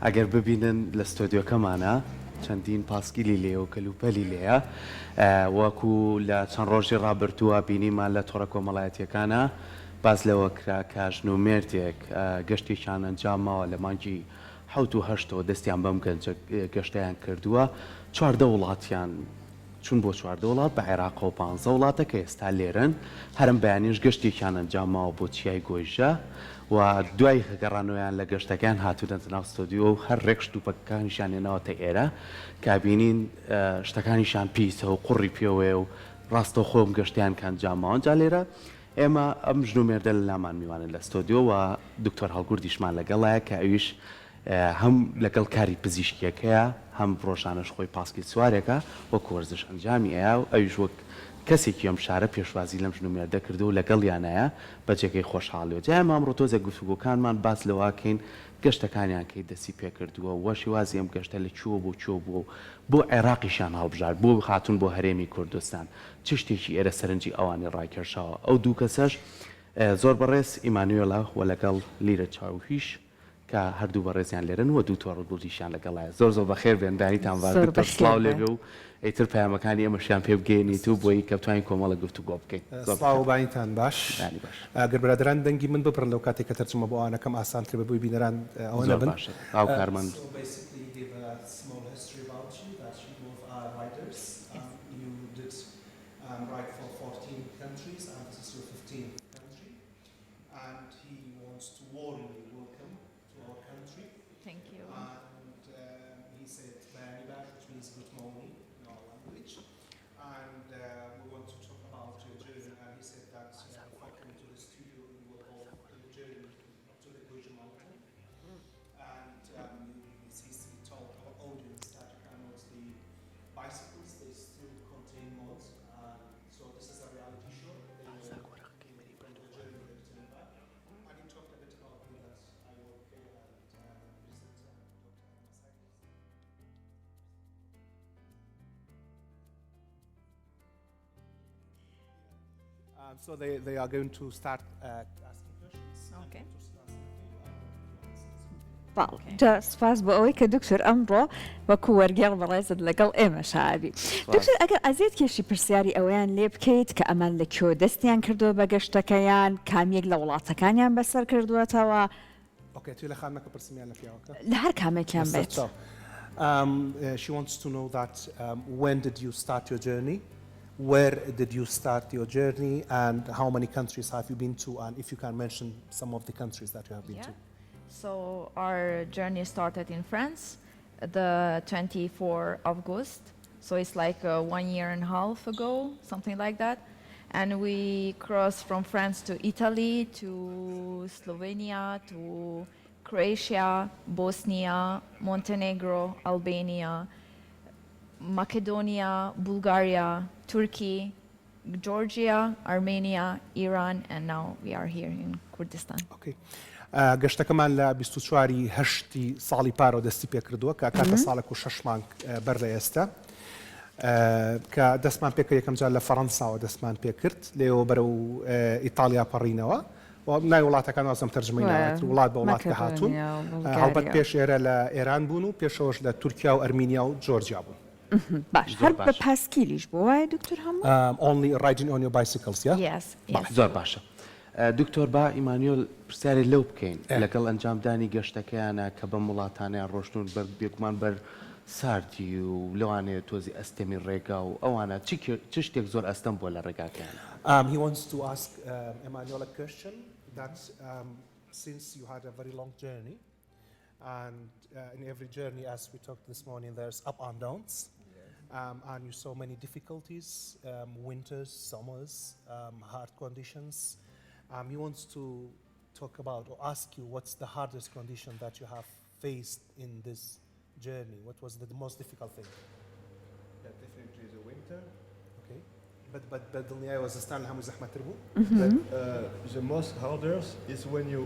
ئەگەر ببینن لە ستۆدیۆکەمانە چەندین پاسکیلی لێ و کەلوپەلی لێیە وەکو لە چەند ڕۆژی ڕابردووە بینیمان لە تۆڕە کۆمەڵایەتیەکانە باز لەوە کرا کاژن و مێردێک گەشتێکیان ئەنجاماوە لە مانگی 7 و 8 دەستیان بەم گەشتیان کردووە 14 وڵاتیان چون بۆ 14 وڵات بە عێراق و 15 وڵاتە کە ئێستا لێرن هەرم بەیانیش گەشتێکیان ئەنجاماوە بۆ چیای گۆیژە و دوای گەڕانەوەیان لە گەشتەکان هاتوونەتە ناو ستۆدیۆ و هەر ڕێک شتوپەکانیشان هێناوەتە ئێرە کابینین شتەکانیشان پیسە و قوڕی پێوێ و ڕاستە خۆم گەشتیان کەنجاماوە جا لێرە ئێمە ئەم ژن و مێردە لە لامان میوانن لە ستۆدیۆ و دکتۆر هەڵگوردیشمان لەگەڵایە کە ئەویش هەم لەگەڵ کاری پزیشکیەکەیە هەم ڕۆژانەش خۆی پاسکیل سوارێکە وەکو وەرزش ئەنجامی ئەیە و ئەویش وەک کەسێکی ئەم شارە پێشوازی لەم ژن و مێردە کردو و لەگەڵیانەیە بەجێگەی خۆشحاڵیەوە جای ئەمە ئەمڕۆ تۆزێک گفتوگۆکانمان باس لەواکەین گەشتەکانیان کەی دەستی پێکردووە وەشی وازی ئەم گەشتە لە چووە بۆ چۆ بووە بۆ عێراقیشان هەڵبژار بۆ خاتون بۆ هەرێمی کوردستان چ شتێکی ئێرە سەرنجی ئەوانی ڕایکێشاوە ئەو دوو کەسەش زۆر بەڕێز ئیمانوێڵە و لەگەڵ لیرە چاوهیش کە هەردوو بەڕێزیان لێرن و دوو تۆڕ گوردیشان لەگەڵایە زۆر بەخێربێن دانیتان وارد سڵاو لێبێ و ئیتر پەیامەکانی ئێمەشیان پێ بگەێنیت و بۆی کە بتوانین کۆمەڵە گفتوگۆ بکەین سڵاو بانیتان باش ئەگەر برادران دەنگی من بپڕن لەو کاتێک کە تەرجمە بۆ ئەوانەکەم ئاسانتر بە بۆی بینەران ئەوە نەبن ئاو کارمەند write for 14 countries, and this is your 15th country. And he wants to warmly welcome to our country. Thank you. And he said bēbəş, which means good morning in our language. And we want to talk about your journey. And he said that if I come to the studio, you will hold the journey to the Guja mountain. And he told our audience that you can use the bicycles, they still contain mods. So this is a reality show. From the journey they return back. And he talked a bit about me that I work here and visit Dr. So they are going to start asking questions. Okay. جا سپاس بۆ ئەوەی کە دکتۆر ئەمڕۆ وەکو وەرگێڵ بەڕێزت لەگەڵ ئێمە شابی دکتۆر ئەگەر ئازیێت کێشی پرسیاری ئەوەیان لێ بکەیت کە ئەمان لە کێوە دەستیان کردووە بە گەشتەکەیان کامێک لە وڵاتەکانیان بەسەر کردووەتەوە توی لە خانمەکە پرسیمیان لە پیاوەکە لە هەر کامێکیان بێت She wants to know that when did you start your journey? Where did you start your journey and how many countries have you been to and if you can mention some of the countries that you have been to. So our journey started in France the 24th of August. So it's like 1 year and a half ago, something like that. And we crossed from France to Italy, to Slovenia, to Croatia, Bosnia, Montenegro, Albania, Macedonia, Bulgaria, Turkey, Georgia, Armenia, Iran, and now we are here in Kurdistan. Okay. گەشتەکەمان لە 24 هەشتی ساڵی پارۆ دەستی پێکردووە کە کاتە ساڵێک و 6 مانگ بەر لە ئێستا کە دەستمان پێکرد یەکەم جار لە فەڕەنساوە دەستمان پێکرد لێەوە بەرەو ئیتالیا پەڕینەوە ناوی وڵاتەکان وازم تەرجمەی ناوێت وڵات بە وڵات کە هاتوون هەڵبەت پێش ئێرە لە ئێران بوون و پێشەوەش لە تورکیا و ئەرمینیا و جۆرجیا بوون باش هەر بە پاسکیلیش بۆ وایە دکتۆر هەموو only riding on your bicycles yeah Yes. زۆر باشە دکتۆر با ئیمانوێل پرسیارێک لەو بکەین لەگەڵ ئەنجامدانی گەشتەکەیانە کە بەم وڵاتانیان ڕۆشتون بێگومان بەر ساردی و لەوانەیە تۆزی ئەستێمی ڕێگا و ئەوانە چ شتێک زۆر ئەستەم بۆ لە ڕێگاکەیان He wants to ask Emmanuel a question that since you had a very long journey and in every journey as we talked this morning there's up and downs and you saw many difficulties winters, summers, hard conditions. He wants to talk about or ask you what's the hardest condition that you have faced in this journey. What was the most difficult thing? Yeah, definitely the winter. Okay. But النهاية وزستان هم زحمة تربو. But the most hardest is when you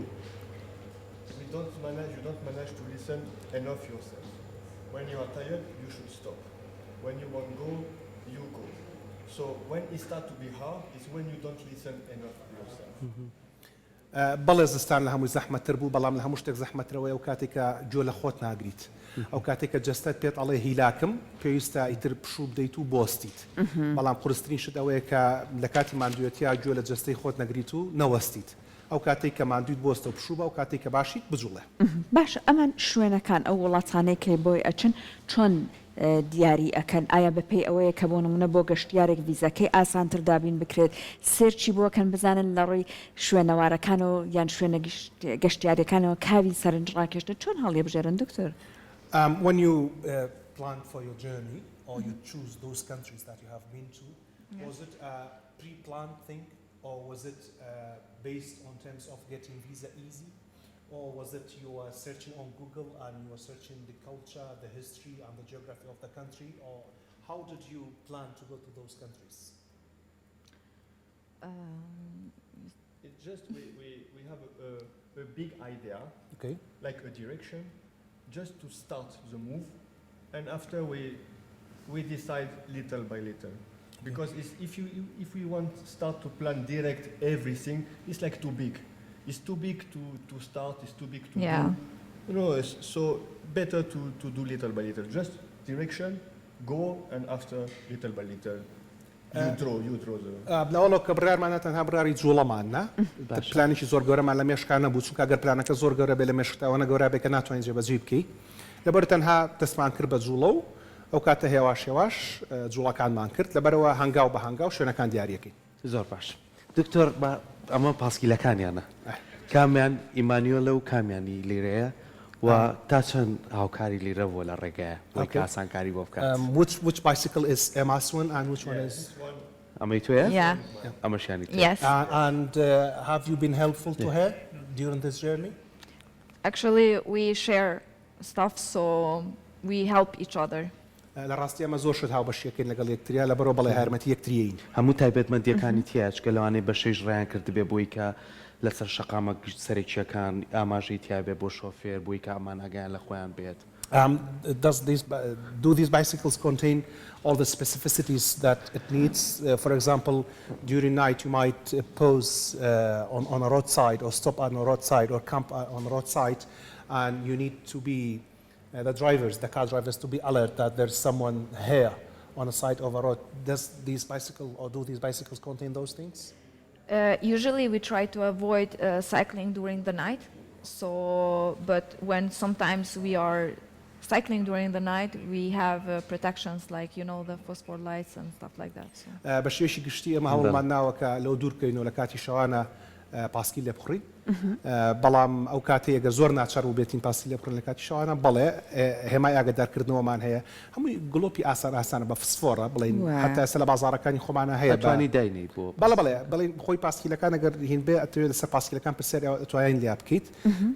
don't manage to listen enough yourself. When you are tired, you should stop. When you want to go, you go. So when it starts to be hard, is when you don't listen enough to yourself. بەڵێ زستان لە هەمووی زەحمەتتر بوو بەڵام لە هەموو شتێک زەحمەترەوەی ئەو کاتێک کە جۆ لە خۆت ناگریت ئەو کاتێک کە جەستەت پێت ئەڵێ هیلاکم پێویستە ئیتر پشوو بدەیت و بۆستیت بەڵام قورسترین شت ئەوەیە کە لە کاتی ماندوێتیا جۆ لە جەستەی خۆت نەگریت و نەوەستیت ئەو کاتێک کە ماندویت بۆستە و پشوو بە ئەو کاتێک کە باشیت بجوڵێ باش ئەمان شوێنەکان ئەو وڵاتانەی کە بۆی ئەچن چۆن دیاری ئەکەن ئایا بەپێی ئەوەیە کە بۆ نمونە بۆ گەشتیارێک ویزەکەی ئاسانتر دابین بکرێت سێرچی بۆکەن بزانن لە ڕووی شوێنەوارەکانەوە یان شوێنە گەشتیارەکانەوە کاوی سەرنج ڕاکێشتە چۆن هەڵێ بژێرن دکتۆر when you plan for your journey or you choose those countries that you have been to was it a pre-planned thing or was it based on terms of getting visa easy or was it you were searching on Google and you were searching the culture, the history and the geography of the country or how did you plan to go to those countries? It's just we have a big idea, Okay. like a direction, just to start the move, and after we decide little by little. Because if we want to start to plan direct everything, it's like too big. It's too big to start, it's too big to do. You know, so better to do little by little. Just direction, go, and after little by little, you draw the... بنەوەڵۆ کە بڕارمانە تەنها بڕاری جوڵەمانە پلانێکی زۆر گەورەمان لە مێشکان نەبوو چونکە ئەگەر پلانەکە زۆر گەورە بێ لە مێشکتەوەنە گەورە بێ کە ناتوانین جێبەجێ بکەی لەبەر تەنها دەستمان کرد بە جوڵە و ئەو کاتە هێواش جوڵەکانمان کرد لەبەرەوە هەنگاو بە هەنگاو شوێنەکان دیاریەکەی زۆر باش دکتۆر ئەمە پاسکیلەکانیانە کامیان ئیمانیۆلە و کامیانی لێرەیە و تا چەند هاوکاری لێرە بۆ لە ڕێگەیە بۆی کە ئاسانکاری بۆ بکات which bicycle is Emma's one and which one is ئەمەی توێ Yeah. ئەمەشیانی Yes. and have you been helpful to her during this journey? Actually, we share stuff, so we help each other. لە ڕاستی ئەمە زۆر شت هاوبەشیەکەین لەگەڵ یەکتریا لەبەرەوە بەڵێ هەرمەتی یەکتریین هەموو تایبەتمەندیەکانی تیاچ کە لەوانەیە بەشەیش ڕیان کرد بێ بۆی کە لەسەر شەقامە سەرێکیەکان ئاماژەی تیابێ بۆ شۆفێر بۆی کە ئامان ئەگەیان لە خۆیان بێت do these bicycles contain all the specificities that it needs? For example, during night you might pause on a roadside or stop on a roadside or camp on a roadside and you need to be, the car drivers to be alert that there's someone here on the side of a road. Do these bicycles contain those things? Usually we try to avoid cycling during the night. So, but when sometimes we are cycling during the night, we have protections like, you know, the phosphor lights and stuff like that. So. بەشێشی گشتی ئەمە هەوڵمان ناوەکە لەو دوورکەینەوە لە کاتی شەوانە پاسکیل لێ بخڕین بەڵام ئەو کاتەیە گە زۆر ناچار و بێتین پاسکیل لێ بخڕین لە کاتی شەوانە بەڵێ هێمای ئاگادارکردنەوەمان هەیە هەمووی گڵۆپی ئاسانە بە فسفۆرە بڵین هەتا ئێستا لە بازاڕەکانی خۆمانە هەیە توانی داینی بۆ بەڵێ خۆی پاسکیلەکان ئەگەر هین بێ ئەتوێت لەسەر پاسکیلەکان پرسیار توانین لێ بکەیت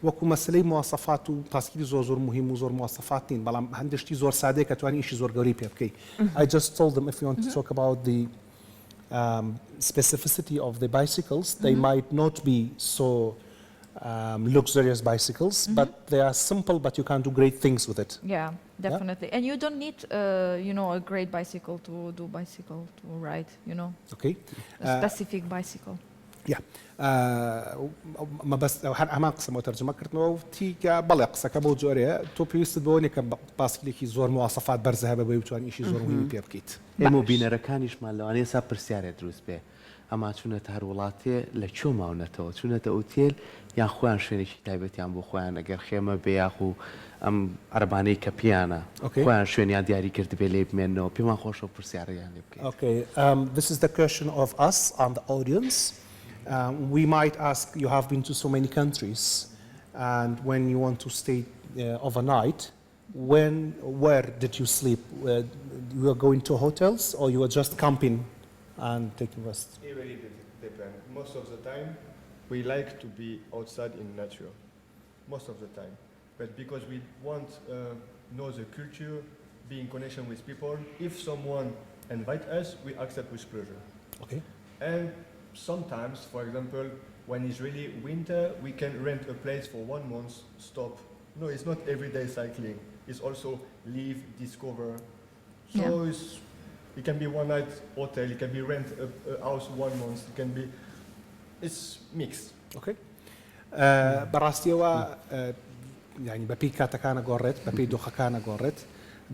وەکو مەسلەی مواصفات و پاسکیلی زۆر مهم و زۆر مواصفات نین بەڵام هەندێشتی زۆر سادەیە کە توانی ئیشی زۆر گەورەی پێ بکەیت I just told them if you want to talk about the specificity of the bicycles, they might not be so luxurious bicycles, but they are simple, but you can do great things with it. Yeah, definitely. And you don't need, you know, a great bicycle to ride, you know. Okay. A specific bicycle. Yeah. ما بس هەمان قسەمەوە تەرجمە کردنەوە و تیکە بەڵێ قسەکە بۆ جۆرەیە تۆ پێویستت بۆنێ کە پاسکیلێکی زۆر مواسەفات بەرزە هەبە بۆی بتوانین ئیشی زۆر مهمی پێ بکەیت ئێمە و بینەرەکانیشمان لەوانەیە سا پرسیارێت دروست بێ ئەما چوونەتە هەر وڵاتێ لە کۆ ماونەتەوە چوونەتە ئوتێل یان خۆیان شوێنێکی تایبەتیان بۆ خۆیان ئەگەر خێمە بێ یاخو ئەم عەربانەی کە پیانە خۆیان شوێنیان دیاری کرد بێ لێ بمێنەوە پێمان خۆشە پرسیارەیان لێ بکەیت. Okay, this is the question of us and the audience. We might ask, you have been to so many countries, and when you want to stay overnight, where did you sleep? You were going to hotels or you were just camping and taking rest? It really depends. Most of the time, we like to be outside in nature. Most of the time. But because we want to know the culture, be in connection with people, if someone invites us, we accept with pleasure. Okay. And sometimes, for example, when it's really winter, we can rent a place for 1 month, stop. No, it's not everyday cycling. It's also live, discover. So it can be one night hotel, it can be rent a house 1 month, it can be, it's mixed. Okay. بەڕاستیەوە ینی بەپی کاتەکانە گۆڕێت بەپی دۆخەکانە گۆڕێت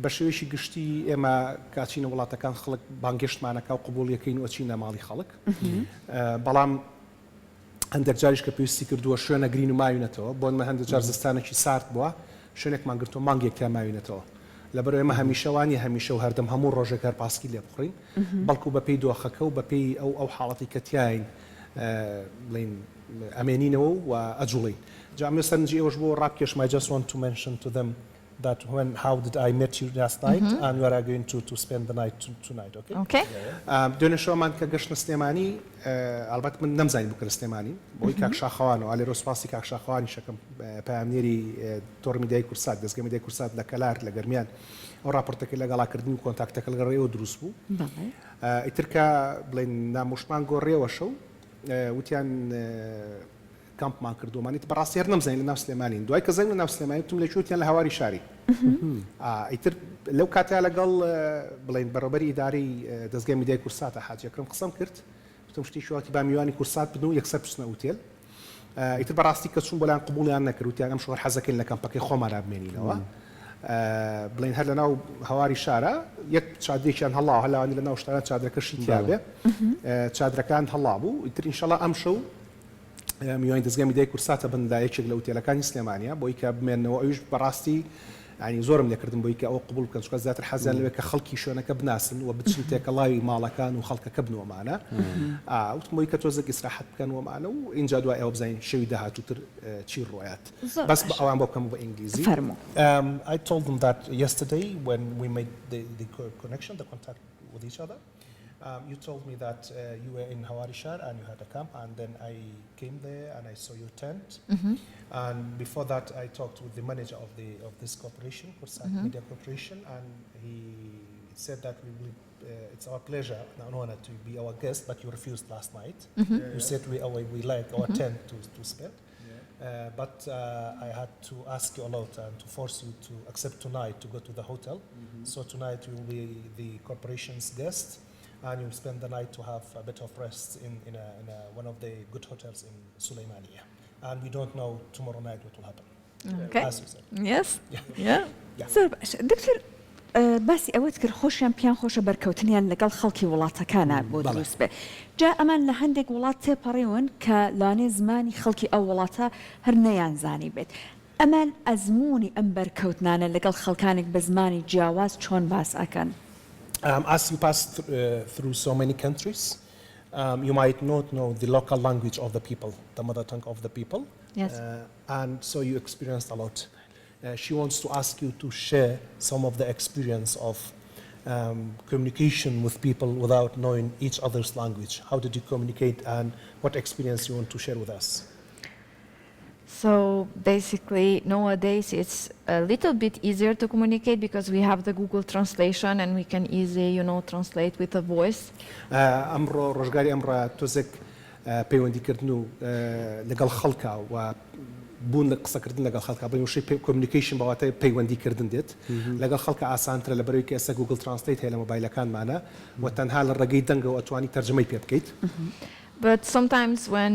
بە شێوەیەکی گشتی ئێمە کاچینە وڵاتەکان خەڵک بانگشتمانەکە و قبوڵیەکەین و چینە ماڵی خەڵک بەڵام هەندێک جاریش کە پێویستی کردووە شوێنە گرین و ماوینەتەوە بۆ من هەندێک جار زستانێکی سارد بووە شوێنێکمان گرتو مانگێک تا ماوینەتەوە لەبەرەوە ئێمە هەمیشەوانی هەمیشە و هەردەم هەموو ڕۆژێک هەر پاسکی لێ بخڕین بەڵکو بەپێی دۆخەکە و بەپێی ئەو حاڵەتی کە تیاین بڵین ئەمێنینەوە و ئەجوڵین جا سەرنجی ئێوەش بۆ ڕابکێشم I just want to mention to them that how did I met you last night and we are going to spend the night tonight, okay? Okay. دوێنێ شەوەمان کە گەشتە سلێمانی ئەلبەت من نەمزانین بکرد سلێمانی بۆی کاک شاخەوانەوە ئالێ ڕۆسپاسی کاک شاخەوانی شەکەم پامنێری تۆڕ میدیای کورسات دەستگای میدیای کورسات لە کەلار لە گەرمیان ئەو راپۆرتەکەی لەگەڵاکردن و کۆنتاکتەکە لەگەڕێەوە دروست بوو ئیتر کە بڵێن نامۆشتمان گۆڕێەوە شەو وتیان کامپمان کردومانیت بەڕاستی هەر نەمزانین لە ناو سلێمانین دوای کە زەنگ لە ناو سلێمانی وتم لەکوێتیان لە هەواری شاری ئیتر لەو کاتیا لەگەڵ بڵێن بەڕێوەبەری ئیدارەی دەستگای میدیای کورساتە حاجەکەم قسەم کرد وتم شتی شواکی با میوانی کورسات بدن و یەکسەر بچنە ئوتێل ئیتر بەڕاستی کە چوون بۆلایان قبوڵیان نەکرد وتیان ئەم شوەر حەزەکەین لە کەمپەکەی خۆمان بمێنینەوە بڵێن هەر لە ناو هەواری شارە یەک چادرێکیان هەڵاوە هەلاوانی لە ناو شتانە چادرەکەشی تیابێ چادرەکان هەڵا بوو ئیتر ئینشەڵا ئەم شەو میوانی دەستگای میدیای کورساتە بندایەکێک لە ئوتێلەکانی سلێمانیە بۆی کە بمێنەوە ئەویش بەڕاستی ینی زۆرم لێکردن بۆی کە ئەوە قبول بکەن چکە زیاتر حەزیان لەوێ کە خەڵکی شوێنەکە بناسن و بچن تێکەڵاوی ماڵەکان و خەڵکەکە بنەوەمانە وتم بۆی کە تۆزێک ئیسراحەت بکەن وەمانە و اینجا دوای ئەوە بزانین شەوی داهاتووتر چی ڕۆیات بەس ئەوان بۆ بکەم بە ئینگلیزی I told them that yesterday when we made the connection the contact with each other you told me that you were in Hawarishar and you had a camp, and then I came there and I saw your tent. And before that, I talked with the manager of this corporation, Kurdsat Media Corporation, and he said that we will. It's our pleasure and an honor to be our guest, but you refused last night. You said we like our tent to spend. But I had to ask you a lot and to force you to accept tonight to go to the hotel. So tonight you will be the corporation's guest. And you'll spend the night to have a bit of rest in one of the good hotels in Suleimania. And we don't know tomorrow night what will happen. Okay. As you said. Yes. Yeah. زۆر باش دکتۆر باسی ئەوەت کرد خۆشیان پیان خۆشە بەرکەوتنیان لەگەڵ خەڵکی وڵاتەکانە بۆ دروست بێ جا ئەمان لە هەندێک وڵات تێپەڕێون کە لانێ زمانی خەڵکی ئەو وڵاتە هەر نەیانزانی بێت ئەمان ئەزمموی ئەم بەرکەوتنانە لەگەڵ خەڵکانێک بە زمانی جیاواز چۆن باس ئەکەن As you pass through so many countries, you might not know the local language of the people, the mother tongue of the people. Yes. And so you experienced a lot. She wants to ask you to share some of the experience of communication with people without knowing each other's language. How did you communicate and what experience you want to share with us? So basically, nowadays it's a little bit easier to communicate because we have the Google translation and we can easily, translate with a voice. ئەمڕۆ ڕۆژگاری ئەمڕۆ تۆزێک پەیوەندیکردن و لەگەڵ خەڵکا و بوون لە قسەکردن لەگەڵ خەڵکا بڵین وشەی کۆمیونیکیشن بەواتای پەیوەندیکردن دێت لەگەڵ خەڵکە ئاسانترە لەبەرەوەی کە ئێستا گوگل ترانسلیت هەیە لە مۆبایلەکانمانە و تەنها لە ڕێگەی دەنگەوە ئەتوانی تەرجمەی پێ بکەیت. But sometimes when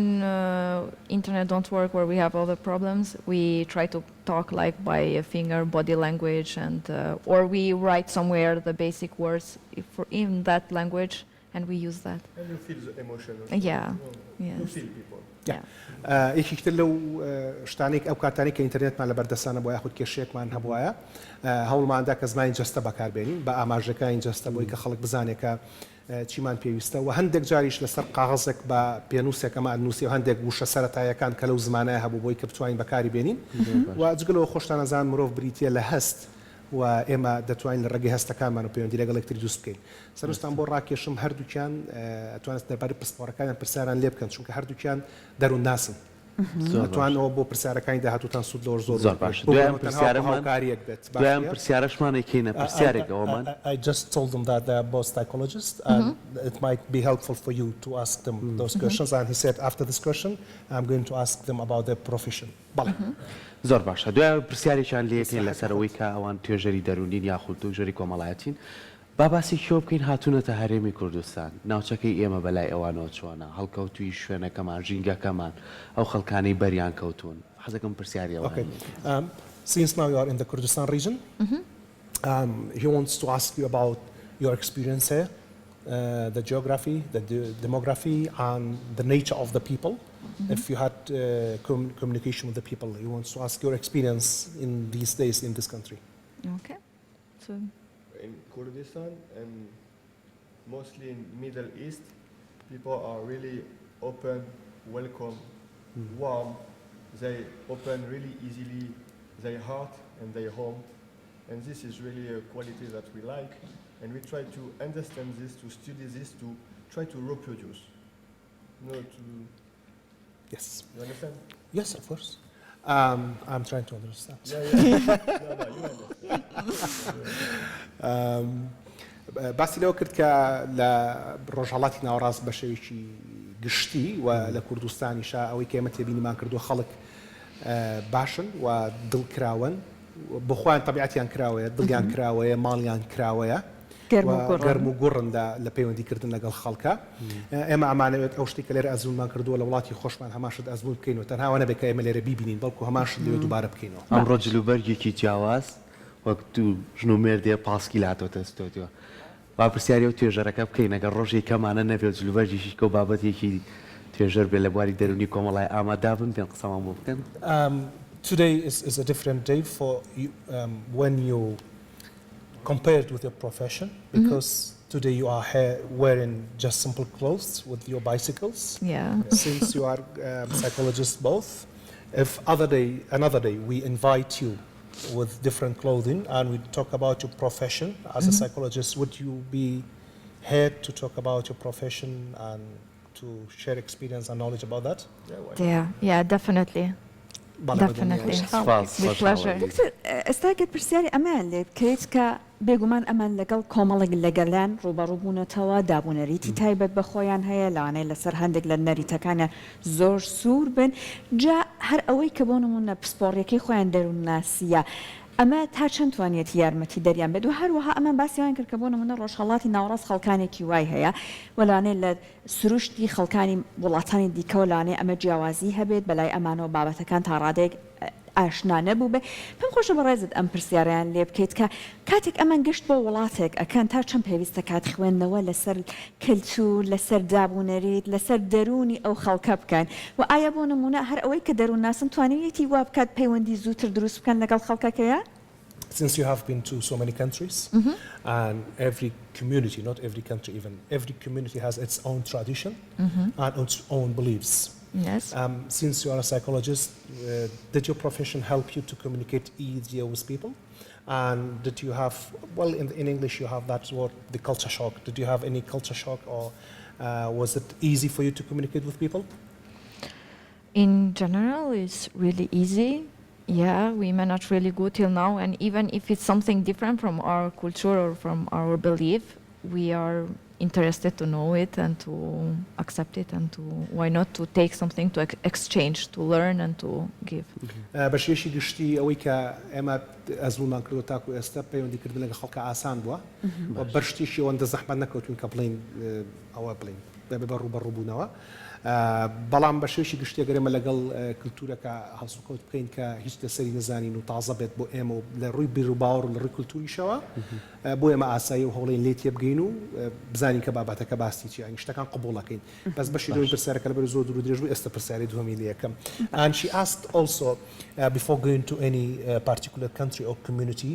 internet don't work or we have other problems, we try to talk like by finger, body language, and or we write somewhere the basic words in that language, and we use that. And you feel the emotion. Yeah. You Yes. feel people. یەکێکتر لەو شتانێک ئەو کاتانی کە ئینتەرنێتمان لە بەردەستانە بۆ یاخود کێشەیەکمان هەبوایە هەوڵماندا کە زمانی جەستە بەکاربێنین بە ئاماژەکانی جەستە بۆی کە خەڵک بزانێکە چیمان پێویستە و هەندێک جاریش لەسەر قاغەزێک بە پێنووسێکەمان نووسی و هەندێک وشە سەرەتاییەکان کە لەو زمانایە هەبوو بۆی کە بتوانین بەکاری بێنین و جگەلەوە خۆشتان ئەزان مرۆڤ بریتیە لە هەست و ئێمە دەتوانین لە ڕێگەی هەستەکانمان و پەیوەندی لەگەڵ یەکتری دروست بکەین سەرنجتان بۆ ڕاکێشم هەردووکیان ئەتوانێت دەربارەی پرسپۆڕەکانیان پرسیاران لێ بکەن چونکە هەردووکیان دەروون ناسن ئەتوانەوە بۆ پرسیارەکانی داهاتووتان سوود لەوە زۆر باش دوایان پرسیارەشمانێکینە پرسیارێکەوەمان I just told them that they are both psychologists and it might be helpful for you to ask them those questions and he said after this question I'm going to ask them about their profession. بەڵێ زۆر باشە دوای پرسیارێکیان لێکین لەسەرەوەی کە ئەوان توێژەری دەرونین یاخود توێژەری کۆمەڵایەتین با باسی کێ بکەین هاتوونەتە هەرێمی کوردستان ناوچەکەی ئێمە بەلای ئەوانەوە چۆنە هەڵکەوتوی شوێنەکەمان ژینگەکەمان ئەو خەڵکانەی بەریان کەوتون حەزەکەم پرسیاریەوە Okay. Since now you are in the Kurdistan region, he wants to ask you about your experience here, the geography, the demography, and the nature of the people. If you had communication with the people, he wants to ask your experience in these days in this country. Okay. So, In Kurdistan and mostly in Middle East, people are really open, welcome, warm. They open really easily their heart and their home. And this is really a quality that we like. And we try to understand this, to study this, to try to reproduce. Yes. You understand? Yes, of course. I'm trying to understand. Yeah. No, you understand. باسی لەوە کرد کە لە ڕۆژهەڵاتی ناوەڕاست بە شێوێکی گشتی و لە کوردستانیشا ئەوەی کە ئێمە تێبینیمان کردووە خەڵک باشن و دڵکراون بۆ خۆیان تەبیعەتیان کراوەیە دڵیان کراوەیە ماڵیان کراوەیە گەرم و گوڕندا لە پەیوەندیکردن لەگەڵ خەڵکە ئێمە ئەمانەوێت ئەو شتێک کە لێرە ئەزمونمان کردووە لە وڵاتی خۆشمان هەماشت ئەزمون بکەینەوە تەنها نەبێت کە ئێمە لێرە بیبینین بەڵکو هەماشت لێ دووبارە بکەینەوە ئەمڕۆ جلوبەرگێکی جیاواز وەک دوو ژن و مێردێ پاسکیل هاتۆتە ستۆدیۆ با پرسیاری و توێژەرەکە بکەین ئەگەر ڕۆژێک کەمانە نەبێت جلوبەرگێکی کە و بابەتێکی توێژەر بێ لە بواری دەرونی کۆمەڵای ئامادا بن پێن قسەمان بۆ بکەن Today is a different day for you when you compare it with your profession because today you are here wearing just simple clothes with your bicycles. yeah. Since you are psychologists both, if another day we invite you with different clothing and we talk about your profession as a psychologist, would you be here to talk about your profession and to share experience and knowledge about that? Yeah, definitely. Definitely. With pleasure. ئێستاگەت پرسیاری ئەمان لێ بکەیت کە بێگومان ئەمان لەگەڵ کۆمەڵێک لەگەلان ڕوبەڕووبوونەتەوە دابوونەریتی تایبەت بە خۆیان هەیە لەوانەیە لەسەر هەندێک لە نەریتەکانە زۆر سوور بن جا هەر ئەوەی کە بۆ نمونە پسپۆڕیەکەی خۆیان دەروون ناسیە ئەمە تا چەند توانێت یارمەتی دەریان بێت و هەروەها ئەمە باسییان کرد کە بۆ نمونە ڕۆژهەڵاتی ناوەڕاست خەڵکانێکی وای هەیە وەلانێ لە سروشتی خەڵکانی وڵاتانی دیکە وەلانێ ئەمە جیاوازی هەبێت بەلای ئەمانەوە بابەتەکان تا ڕادێک ئاشنا نەبوو بێ پێم خۆشە بەڕێزت ئەم پرسیاریان لێ بکەیت کە کاتێک ئەمان گەشت بۆ وڵاتێک ئەکەن تا چەند پێویستە کات خوێندنەوە لەسەر کلتور لەسەر دابوونەریت لەسەر دەرونی ئەو خەڵکە بکەن و ئایا بۆ نمونە هەر ئەوەی کە دەروون ناسن توانێتی وا بکات پەیوەندی زووتر دروست بکەن لەگەڵ خەڵکەکەیە Since you have been to so many countries and every community, not every country even, every community has its own tradition and its own beliefs. Yes. Since you are a psychologist, did your profession help you to communicate easier with people? And did you have, well, in English you have that word, the culture shock. Did you have any culture shock or was it easy for you to communicate with people? In general, it's really easy. Yeah, we manage really good till now. And even if it's something different from our culture or from our belief, we are interested to know it and to accept it and to why not to take something to exchange, to learn and to give. بەشێشی گشتی ئەوەی کە ئێمە ئەزمونمان کردو تاکو ئێستا پەیوەندیکردن لەگە خەڵکە ئاسان بووە بەرشتێکی ئەوەندە زەحمەت نەکەوتوین کە بڵین ئەوە بڵین بەبێ بەڕوبەڕووبوونەوە بەڵام بەشێشی گشتی گەرێمە لەگەڵ کلتورەکە هەڵسوکەوت بکەین کە هیچ لەسەری نەزانین و تازە بێت بۆ ئێمە و لە ڕووی بیر و باوەڕ و لە ڕووی کلتوریشەوە بۆ ئێمە ئاسایی و هەوڵین لێ تێبگەین و بزانین کە بابەتەکە باستی چیە شتەکان قبوڵەکەین بەس بەشی دومی پرسیارەکە لەبەر زۆر دوور و درێژ بوو ئێستا پرسیاری دووەمی لێ یەکەم and she asked also before going to any particular country or community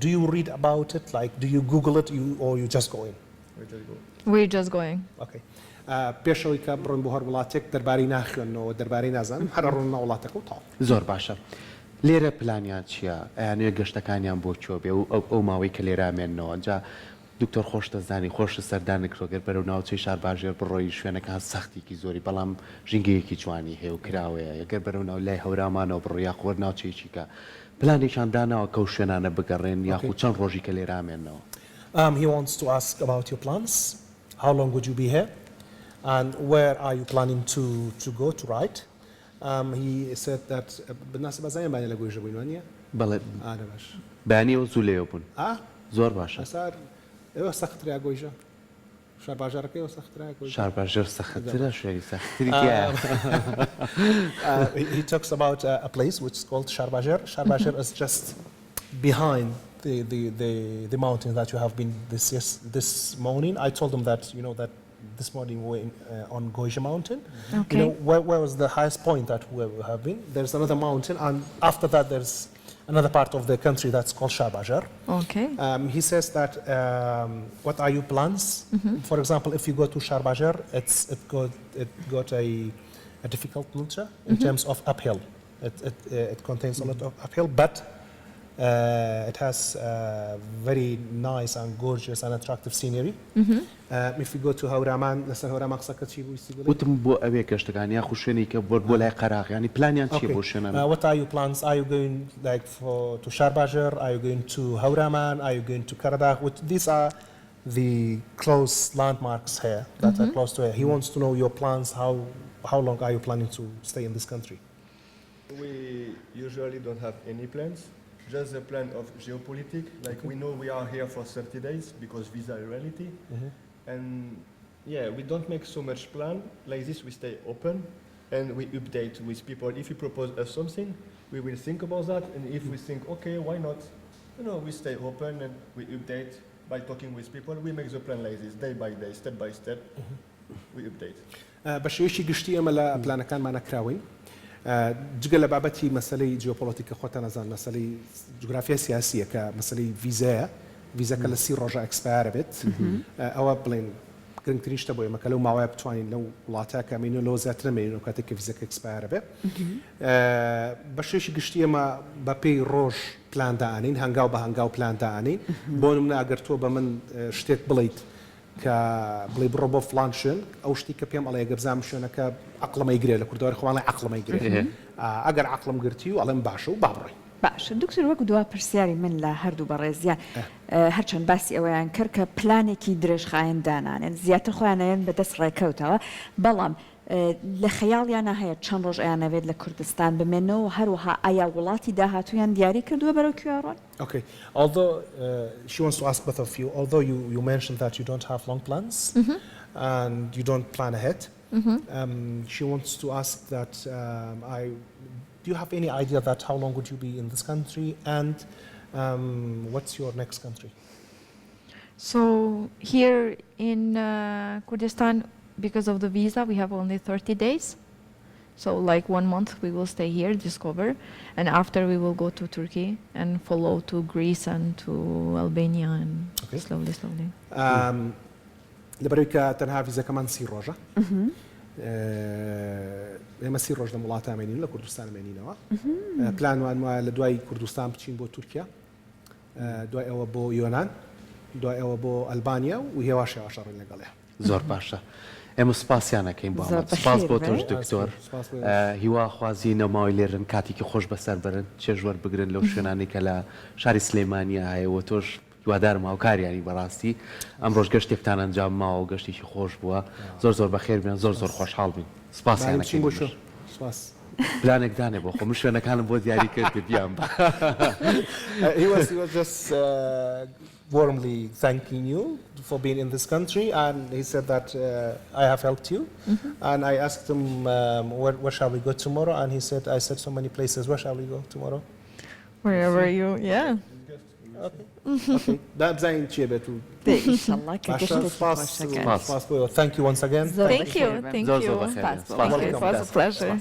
do you read about it like do you google it or you just go in We're just going. okay پێشەوەی کە بڕۆین بۆ هەر وڵاتێک دەربارەی ناخوێنەوە دەربارەی نازانم هەر ڕۆن وڵاتەکە و تاڵ زۆر باشە لێرە پلانیان چییە ئەیانوێ گەشتەکانیان بۆ چۆ بێ و ئەو ماوەی کە لێرامێنەوە جا دکتۆر خۆش دەزانی خۆش سەردانێکڕۆگەر بەرەو ناوچەی شار باژێر بڕۆی شوێنەکان سەختێکی زۆری بەڵام ژینگەیەکی جوانی هەیە و کراوەیە یەگەر بەرەو ناو لای هەورامانەوە بڕۆیا خۆر ناوچەیەکی کە پلانێکیان داناوە کە و شوێنانە بگەڕێن یاخود چەند ڕۆژی کە لێرامێنەوە he wants to ask about your plans how long would you be here and where are you planning to go to write he said that بالنسبة زي ما أنا لقول جبينوانية بەڵێ أنا باش بەیانی ئەو زوو لێوە بوون زۆر باشە صار ئێوە سەختتریا گۆیژە شار باژارەکەی ئەوە سەختتریا گۆیژە شارباژێر سەختترە شوێری سەختتری تایە he talks about a place which is called Sharbajir. Sharbajir is just behind the mountain that you have been this morning. I told them that that this morning we were on Goja mountain. Okay. Where was the highest point that we have been? There's another mountain, and after that there's another part of the country that's called Sharbajir. Okay. He says that what are your plans? For example, if you go to Sharbajir, it got a difficult nature in terms of uphill. It contains a lot of uphill, but it has very nice and gorgeous and attractive scenery. If you go to Hawraman, لسه هەورامان قسەکە چی بوو ئیسی بڵێ؟ وتم بۆ ئەوێ گەشتەکان یاخو شوێنی کە بۆ لای قەراغ ینی پلانیان چیە بۆ شوێنە What are your plans? Are you going like to Sharbajir? Are you going to Hawraman? Are you going to Karadagh? These are the close landmarks here that are close to here. He wants to know your plans. How long are you planning to stay in this country? We usually don't have any plans, just a plan of geopolitics. Like we know we are here for 30 days because visa is reality. And yeah, we don't make so much plan. Like this, we stay open and we update with people. If you propose us something, we will think about that. And if we think, okay, why not? We stay open and we update by talking with people. We make the plan like this, day by day, step by step. We update. بەشێوەیەکی گشتی ئەمە لە پلانەکانمان نەکراوین جگە لە بابەتی مەسەلەی جیۆپۆلیتیکە خۆتان نەزان مەسەلەی جوگرافیا سیاسیە کە مەسەلەی ویزایە ویزەکە لە 30 ڕۆژە ئەکسپایرە بێت ئەوە بڵێن گرنگترین شتە بۆ ئێمە کە لەو ماوەیە بتوانین لەو وڵاتە کامینە لەوە زیاتر نەمێنین و کاتێک کە ویزەکە ئەکسپایرە بێ بەشێکی گشتی ئێمە بە پێی ڕۆژ پلاندانین هەنگاو بە هەنگاو پلاندانین بۆ نمونە ئەگەر تۆ بە من شتێک بڵیت کە بڵێ بڕۆ بۆ فلان شوێن ئەو شتی کە پێم ئەڵێ ئەگەر بزانم شوێنەکە عەقڵەمەی گرێ لە کوردەوەری خۆڵی عەقڵەمەی گرێ ئەگەر عەقڵم گرتی و ئەڵێم باشە و با بڕۆین باشە دکتۆر وەکو دوا پرسیاری من لە هەردوو بەڕێزیان هەرچەند باسی ئەوەیان کرد کە پلانێکی درێژخایەن دانانێن زیاتر خۆیانەوێن بەدەست ڕێکەوتەوە بەڵام لە خەیاڵیانە هەیە چەند ڕۆژ ئەیانەوێت لە کوردستان بمێنەوە هەروەها ئایا وڵاتی داهاتوویان دیاری کردووە بەرەو کوێڕۆن؟ Okay. Although she wants to ask both of you, although you mentioned that you don't have long plans and you don't plan ahead, she wants to ask that do you have any idea that how long would you be in this country and what's your next country? So here in Kurdistan, because of the visa, we have only 30 days. So like 1 month we will stay here, discover, and after we will go to Turkey and follow to Greece and to Albania and slowly. لەبەرەوەی کە تەنها ڤیزەکەمان 30 ڕۆژە ئێمە 30 ڕۆژ لە وڵاتە ئەمێنین لە کوردستان ئەمێنینەوە پلانوان وایە لە دوای کوردستان بچین بۆ تورکیا دوای ئەوە بۆ یۆنان دوای ئەوە بۆ ئەلبانیا و هێواشە ڕێن لەگەڵێ زۆر باشە ئێمە سپاسیانەکەین بۆ ئەمە سپاس بۆ تۆش دکتۆر هیوا خوازی نەماوەی لێرن کاتێکی خۆش بەسەر بەرن چێژوەر بگرن لەو شوێنانەی کە لە شاری سلێمانیە هەیەوە تۆش هیوادارم هاوکاریانی بەڕاستی ئەم ڕۆژ گەشتێکتان ئەنجام ماوە گەشتێکی خۆش بووە زۆر بەخێربێن زۆر خۆشحاڵ بین سپاسیانەکەین پلانێک دانێ بۆ خۆ من شوێنەکانم بۆ دیاری کرد بیام He was just warmly thanking you for being in this country, and he said that I have helped you. And I asked him, where shall we go tomorrow? And he said, I said so many places. Where shall we go tomorrow? Wherever you, Okay. That زين شيء بتو. إن شاء الله Thank you once again. Thank you. زۆر بەخێربێن. It was a pleasure.